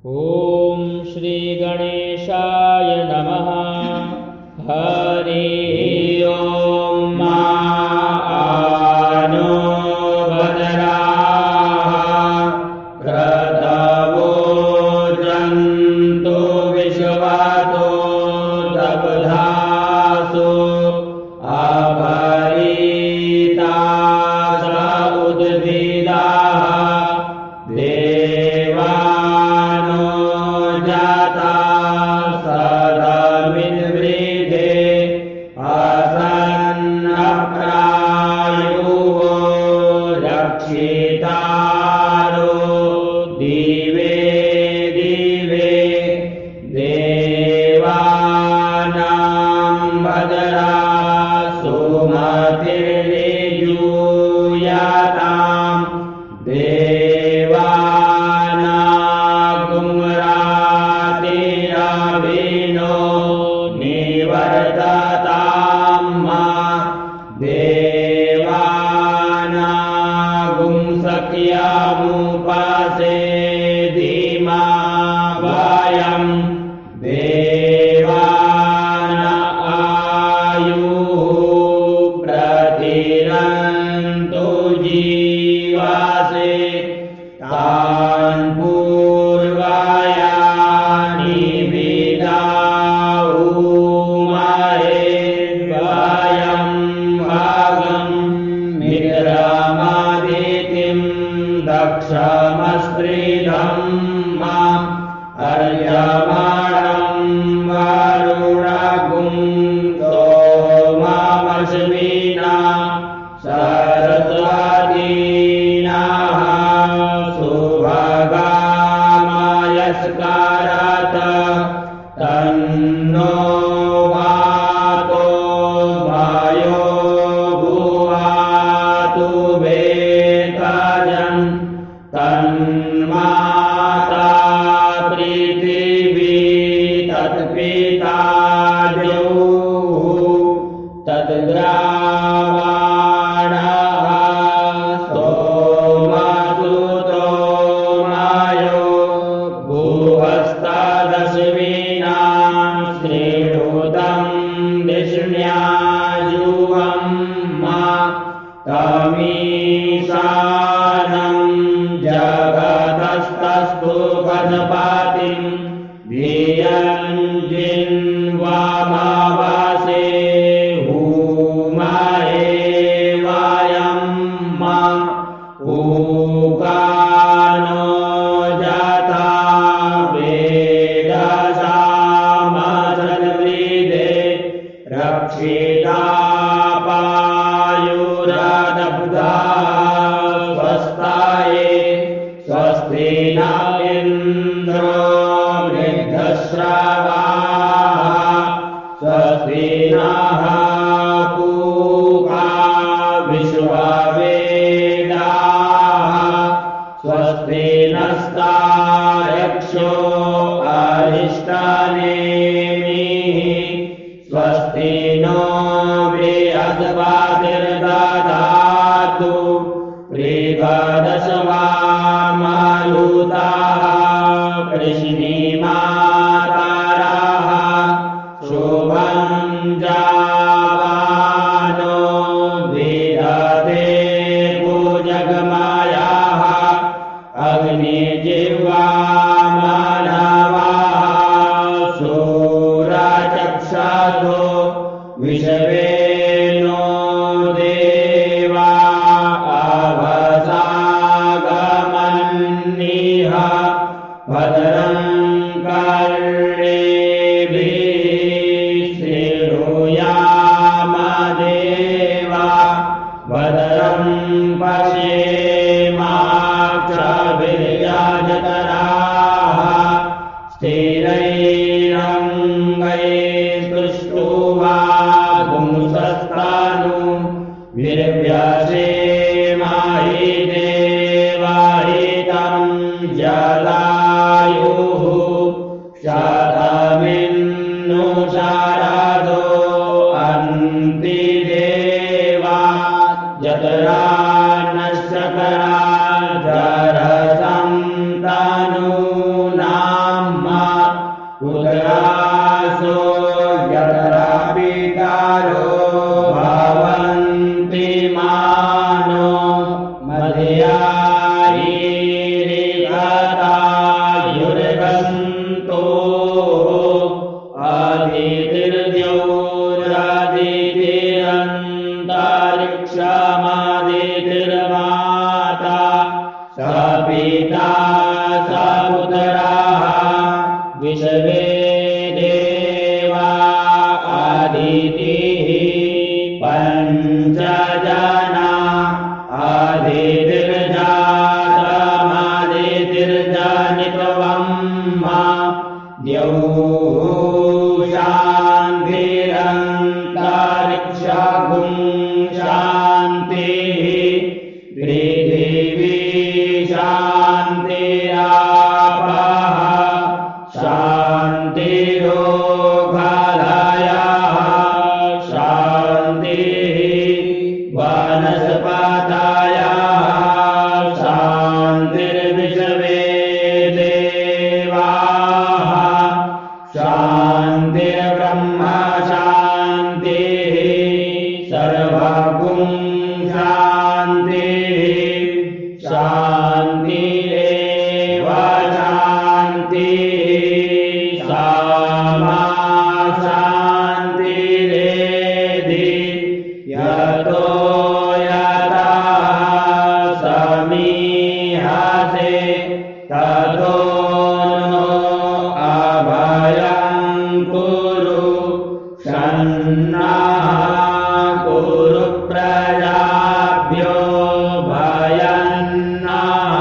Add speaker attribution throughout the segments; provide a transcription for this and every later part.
Speaker 1: ॐ श्री गणेशाय नमः। हरि ओम। मा आनो भद्राः क्रतवो जन्तु विश्वतो दग्धासु अपहरिता स उद्भिदाः देवानो जाता सदमिद्वृधे असन्नप्रायुवो रक्षितारो दिवे दिवे देवानां भद्रा सुमतिर्नियूयतां देवानागुंरातिरभिनो निवर्ततां मा देवानागुंसख्यमुपसेदिमा वयं देवाना आयुः प्रतिरन्तु जीवासे तान् पूर्वायानि विदाहुमहे वयं भागं मित्रमदितिं दक्षमस्त्रिधं मा अर्यमाणं वरुणगुं सोममश्विना सरस्वतीनाः सुभगामयस्करत तन्नो वातो वायो भुवातु वेतजं तन्माता पृथिवी तत्पिता द्यौः तद्ग्रावाणः सोमसुतो मायो भुवस्तदश्विना श्रीणुतं विष्ण्यायुवं मा तमीशानं जगतस्तस्तु गणपतिं धियं जिन्वामवसे हुमहे वयं मा उगानो जाता वेदसामसद्वृधे रक्षिता पायुरदब्धा स्वस्ताये स्वस्ति न इन्द्रो वृद्धश्रवाः स्वस्ति नः पूषा विश्ववेदाः स्वस्ति नस्तार्क्ष्यो अरिष्टनेमिः स्वस्ति नो बृहस्पतिर्दधातु बृहदस्वामरुताः कृष्णीमातरः शुभं जावानो विदधे भुजगमयाः अग्निजिह्वामनवः शूरचक्षसो विश्वेनो देवा अवसागमन्निह भद्रं कर्णेभिः शृणुयाम देवा भद्रं पश्येमाक्षभिर्यजतराः स्थिरैरङ्गैस्तुष्टुवागुंसस्तनु विर्व्यसेमाहि देवाहितं जलायुः शतमिन्नु शारदो अन्ति देवा जतरा नश्चकरा जरसं तनूना विश्वे देवा आदितिः पञ्च जना आदितिर्जातमादितिर्जनित्वं द्यौः शान्तिरन्तरिक्षगुं शान्तिः पृथिवी शान्तिरापः शान्तिरोगधयः शान्तिः वनस्पतयः शान्तिर्विश्वे देवाः शान्तिर्ब्रह्म शान्तिः सर्वगुं शान्तिः शान्तिरेव शान्तिः सामा शान्तिरेधि यतो यतः समीहसे ततो नो अभयं कुरु शन्नः कुरु प्रजाभ्यो भयन्नः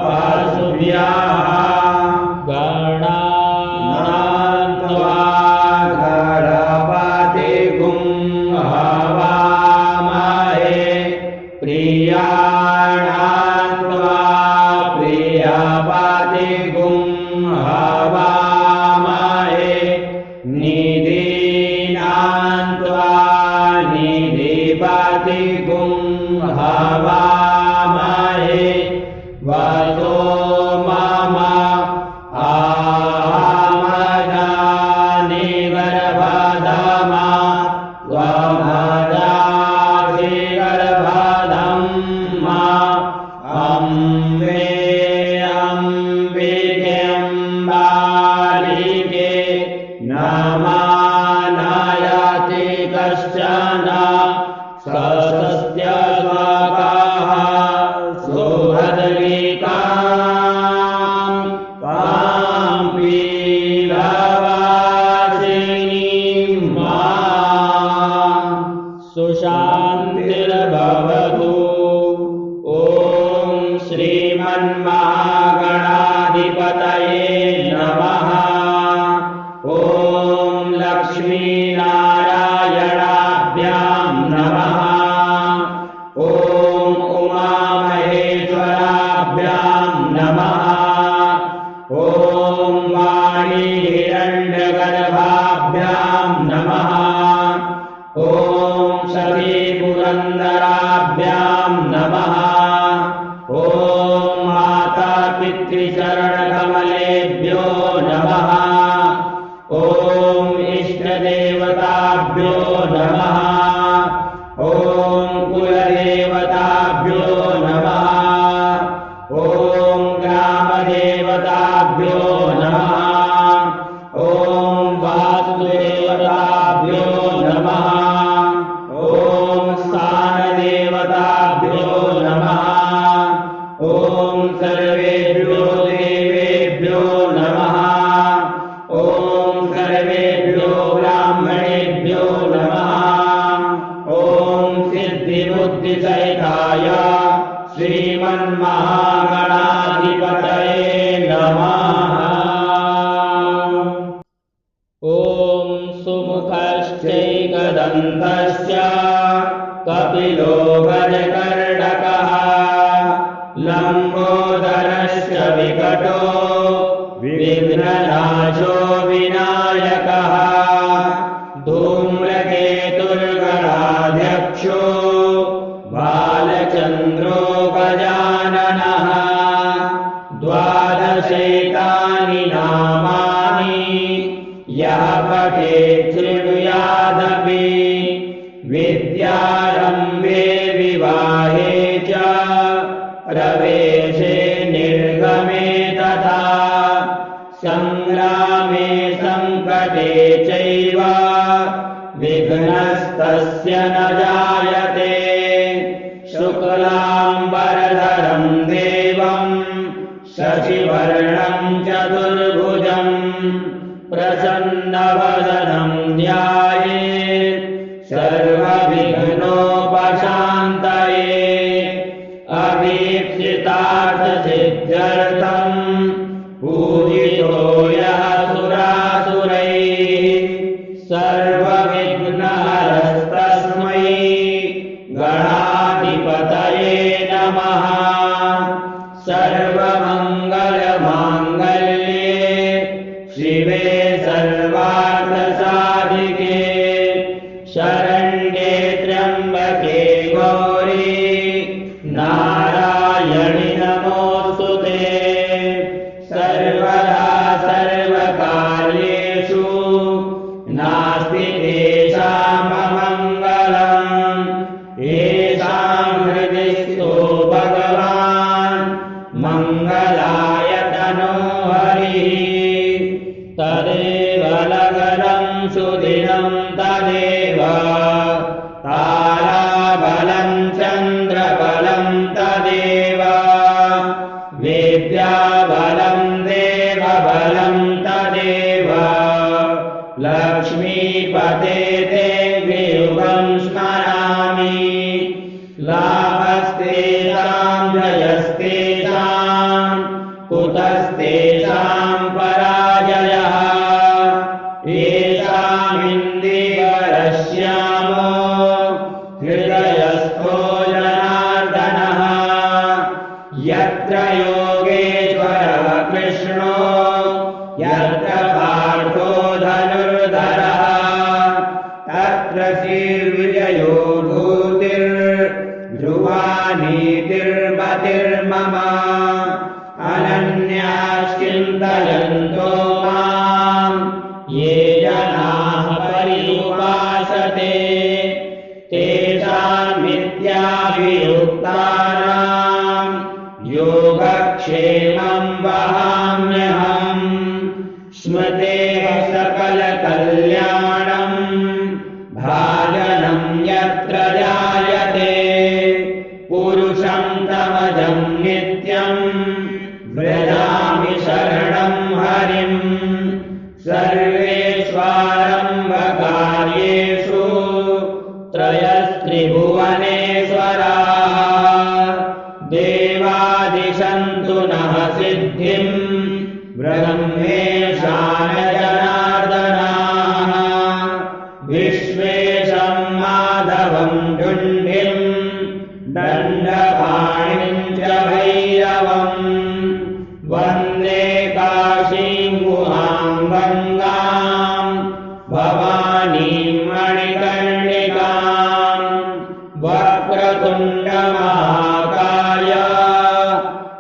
Speaker 1: पशुभ्यः गणान्त्वा गणपतिगुं हवामहे प्रियाणान्त्वा प्रियपतिगुं हवामहे निधीनान्त्वा निधिपतिगुं हवामहे वसो मम आहमदानि गर्भधमा त्वमदासि गर्भधम्मा अम्बे अम्बिकें बालिके नमानयति कश्चन स्वस्य स्वकः सुभद्रिकां त्वां पीडवासिनीं मां सुशान्तिर्भवतु। ॐ श्रीमन्महागणाधिपतये नमः। ॐ लक्ष्मीनारायणाभ्यां नमः। ॐ उमामहेश्वराभ्यां नमः। ॐ वाणीहिरण्यगर्भाभ्यां नमः। ॐ सतीपुरन्दराभ्यां नमः। ॐ मातापितृचरणकमलेभ्यो नमः। ॐ इष्टदेवताभ्यो नमः। ॐ कुलदेवताभ्यो नमः। ॐ ग्रामदेवताभ्यो नमः। ॐ वास्तुदेवताभ्यो नमः। ॐ स्थानदेवताभ्यो नमः। ॐ सर्वेभ्यो देवेभ्यो नमः। ॐ सर्वेभ्यो ब्राह्मणेभ्यो नमः। ॐ सिद्धिबुद्धिसहिताय श्रीमन्महागणाधिपतये नमः। ॐ सुमुखश्चैकदन्तश्च कपिलो गजकर्णकः लम्बोदरश्च विकटो विघ्ननाशो विनायकः धूम्रकेतुर्गणाध्यक्षो बालचन्द्रो गजाननः द्वादशैतानि नामानि यः पठेत् शृणुयादपि विद्यारम्भे विवाहे च प्रवेशे निर्गमे तथा संग्रामे संकटे चैव विघ्नस्तस्य न जायते शुक्लाम्बरधरं देवं शशिवर्णं चतुर्भुजम् प्रसन्नवदनं ध्यायेत् सर्वविघ्नोपशान्तये अभीप्सितार्थसिद्ध्यर्थं पूजितो यः सुरासुरैः सर्वविघ्नहरस्तस्मै गणाधिपतये नमः। सर्वमङ्गलमाङ्गल्ये शिवे सर्वार्थसाधिके शरण्ये त्र्यम्बके गौरी नारायणि नमोऽस्तुते। सर्वदा सर्वकार्येषु नास्ति तेषाममङ्गलम् येषां हृदि स्थो भगवान् मङ्गलाय तनो हरिः तदेव लग्नं सुदिनं तदेव ताराबलं चन्द्रबलं तदेव विद्याबलं देवबलं तदेव लक्ष्मीपते ते वियुगं स्मरामि लाभस्तेषां जयस्तेषां कुतस्तेषां पराजयः येषामिन्दीवरश्यामो हृदयस्थो जनार्दनः यत्र योगेश्वरः कृष्णो यत्र पार्थो धनुर्धरः तत्र श्रीर्विजयो भूतिर्ध्रुवा नीतिर्मतिर्मम अनन्याः चिन्तयन्तो मां ये जनाः पर्युपासते तेषां योगक्षेमं वहाम्यहम् स्मृतेः सकलकल्याणं भाजनं यत्र जायते पुरुषं तमजं नित्यं व्रजामि शरणं हरिं सर्वेष्वारम्भकार्येषु त्रयस्त्रिभुवनेश्वराः देवादिशन्तु नः सिद्धिं ब्रह्मेशान जनार्दनाः विश्वेशं माधवं ढुण्ढिं दण्डपाणिं च भैरवम् वन्दे काशीं गुहां गङ्गां भवानीं मणिकर्णिकां वक्रतुण्डमहाकाय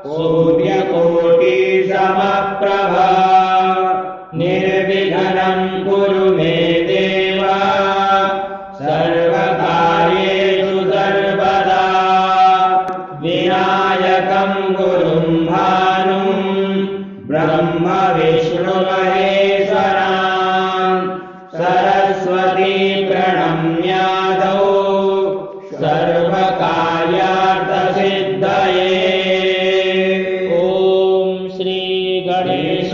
Speaker 1: सूर्यकोटिसमप्रभा निर्विघ्नं कुरु मे देव सर्वकार्येषु सर्वदा विनायकं गुरुं भानुं ब्रह्म विष्णु महेश्वरान् सरस्वती प्रणम्यादौ सर्वकार्यार्थसिद्धये ॐ श्री गणेशाम्बिकाभ्याम्